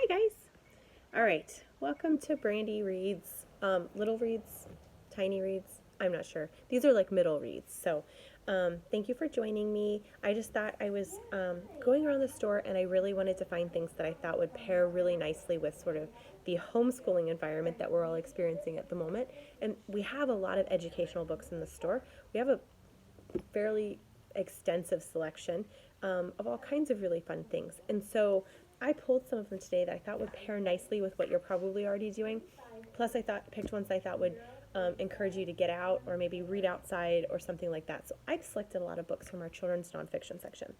Hi guys. All right. Welcome to Brandy Reads. Little reads, tiny reads. I'm not sure. These are like middle reads. So, thank you for joining me. I just thought I was going around the store and I really wanted to find things that I thought would pair really nicely with sort of the homeschooling environment that we're all experiencing at the moment. And we have a lot of educational books in the store. We have a fairly extensive selection of all kinds of really fun things. And so I pulled some of them today that I thought would pair nicely with what you're probably already doing. Plus, picked ones I thought would encourage you to get out or maybe read outside or something like that. So I've selected a lot of books from our children's nonfiction section.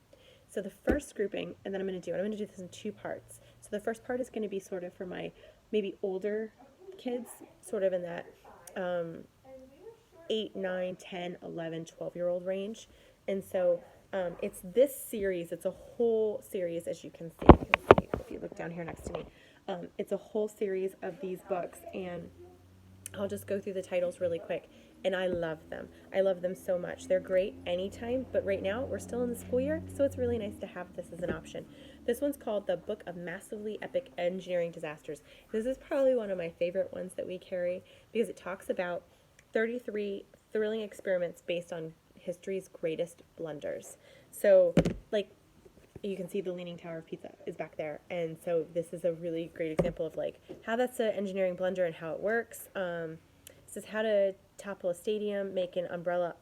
So the first grouping, and then I'm going to do this in two parts. So the first part is going to be sort of for my maybe older kids, sort of in that 8, 9, 10, 11, 12-year-old range. And so it's this series, it's a whole series, as you can see. If you look down here next to me. It's a whole series of these books, and I'll just go through the titles really quick. And I love them. I love them so much. They're great anytime, but right now we're still in the school year, so it's really nice to have this as an option. This one's called The Book of Massively Epic Engineering Disasters. This is probably one of my favorite ones that we carry because it talks about 33 thrilling experiments based on history's greatest blunders. So, like, you can see the Leaning Tower of Pisa is back there, and so this is a really great example of like how that's an engineering blunder and how it works. This is how to topple a stadium, make an umbrella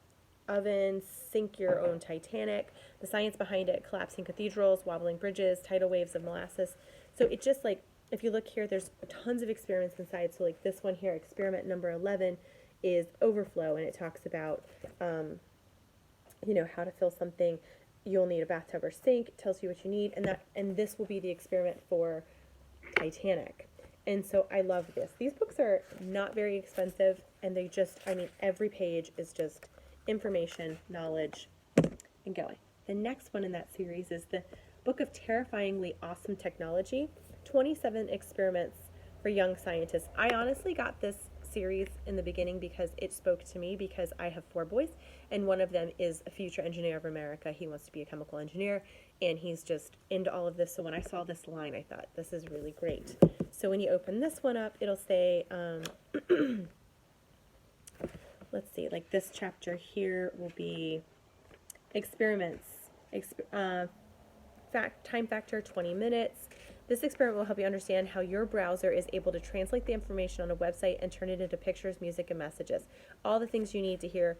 oven, sink your own Titanic, the science behind it, collapsing cathedrals, wobbling bridges, tidal waves of molasses. So it just like, if you look here, there's tons of experiments inside. So like this one here, experiment number 11 is overflow, and it talks about, how to fill something. You'll need a bathtub or sink. It tells you what you need, and this will be the experiment for Titanic. And so I love this. These books are not very expensive, and every page is just information, knowledge, and going. The next one in that series is the Book of Terrifyingly Awesome Technology, 27 Experiments for Young Scientists. I honestly got this series in the beginning because it spoke to me because I have 4 boys, and one of them is a future engineer of America. He wants to be a chemical engineer, and he's just into all of this. So when I saw this line, I thought, this is really great. So when you open this one up, it'll say, let's see, like this chapter here will be experiments, time factor 20 minutes. This experiment will help you understand how your browser is able to translate the information on a website and turn it into pictures, music, and messages. All the things you need to hear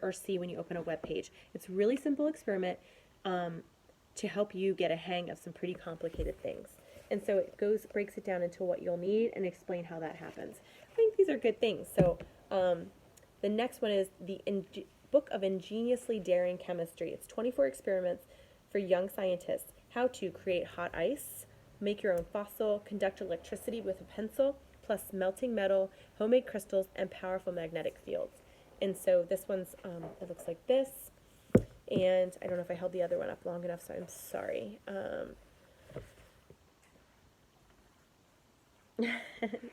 or see when you open a web page. It's a really simple experiment to help you get a hang of some pretty complicated things. And so it breaks it down into what you'll need and explain how that happens. I think these are good things. So the next one is the Book of Ingeniously Daring Chemistry. It's 24 experiments for young scientists. How to create hot ice, make your own fossil, conduct electricity with a pencil, plus melting metal, homemade crystals, and powerful magnetic fields. And so this one's, it looks like this. And I don't know if I held the other one up long enough, so I'm sorry.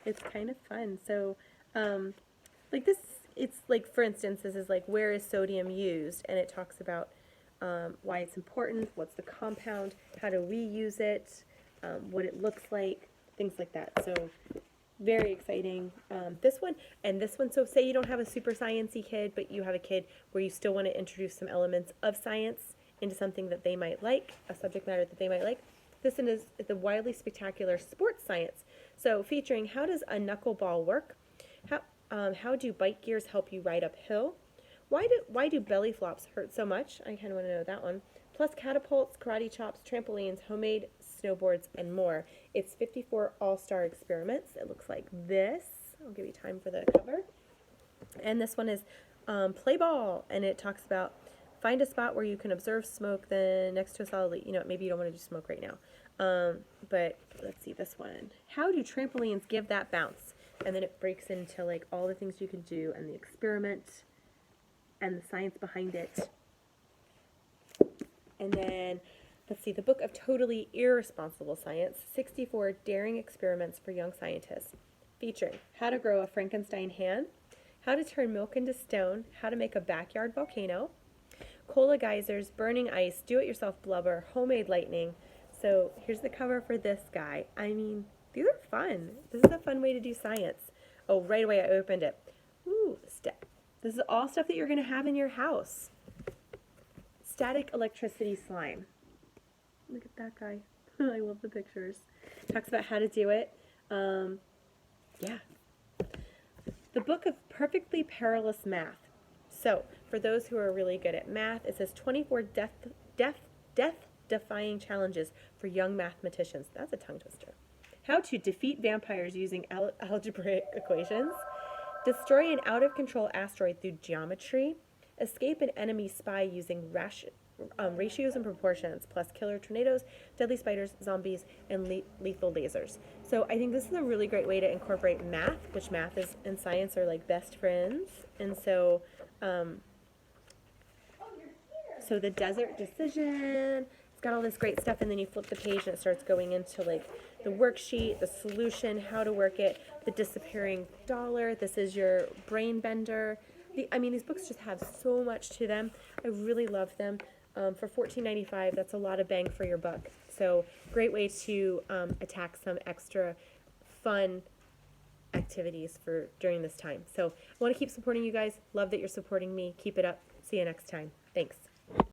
It's kind of fun. So, like this, it's like, for instance, this is like, where is sodium used? And it talks about why it's important, what's the compound, how to reuse it, what it looks like, things like that. So very exciting. This one, so say you don't have a super sciencey kid, but you have a kid where you still want to introduce some elements of science into something that they might like, a subject matter that they might like. This one is the wildly spectacular sports science. So featuring how does a knuckleball work? How do bike gears help you ride uphill? Why do belly flops hurt so much? I kind of want to know that one. Plus catapults, karate chops, trampolines, homemade snowboards, and more. It's 54 all-star experiments. It looks like this. I'll give you time for the cover. And this one is play ball, and it talks about find a spot where you can observe smoke then next to a solid leaf. Maybe you don't want to do smoke right now. But let's see this one. How do trampolines give that bounce? And then it breaks into like all the things you can do and the experiment and the science behind it. And then, let's see, the Book of Totally Irresponsible Science, 64 Daring Experiments for Young Scientists, featuring how to grow a Frankenstein hand, how to turn milk into stone, how to make a backyard volcano, cola geysers, burning ice, do-it-yourself blubber, homemade lightning, So here's the cover for this guy. I mean, these are fun. This is a fun way to do science. Oh, right away I opened it. Ooh, this is all stuff that you're going to have in your house. Static electricity slime. Look at that guy. I love the pictures. Talks about how to do it. Yeah. The Book of Perfectly Perilous Math. So, for those who are really good at math, it says 24 death-defying challenges for young mathematicians. That's a tongue twister. How to defeat vampires using algebraic equations. Destroy an out-of-control asteroid through geometry. Escape an enemy spy using ratios and proportions, plus killer tornadoes, deadly spiders, zombies, and lethal lasers. So I think this is a really great way to incorporate math, which math is and science are like best friends. And so, so the desert decision, it's got all this great stuff, and then you flip the page and it starts going into like the worksheet, the solution, how to work it, the disappearing dollar. This is your brain bender. I mean, these books just have so much to them. I really love them. For $14.95, that's a lot of bang for your buck. So great way to attack some extra fun activities for during this time. So I want to keep supporting you guys. Love that you're supporting me. Keep it up. See you next time. Thanks.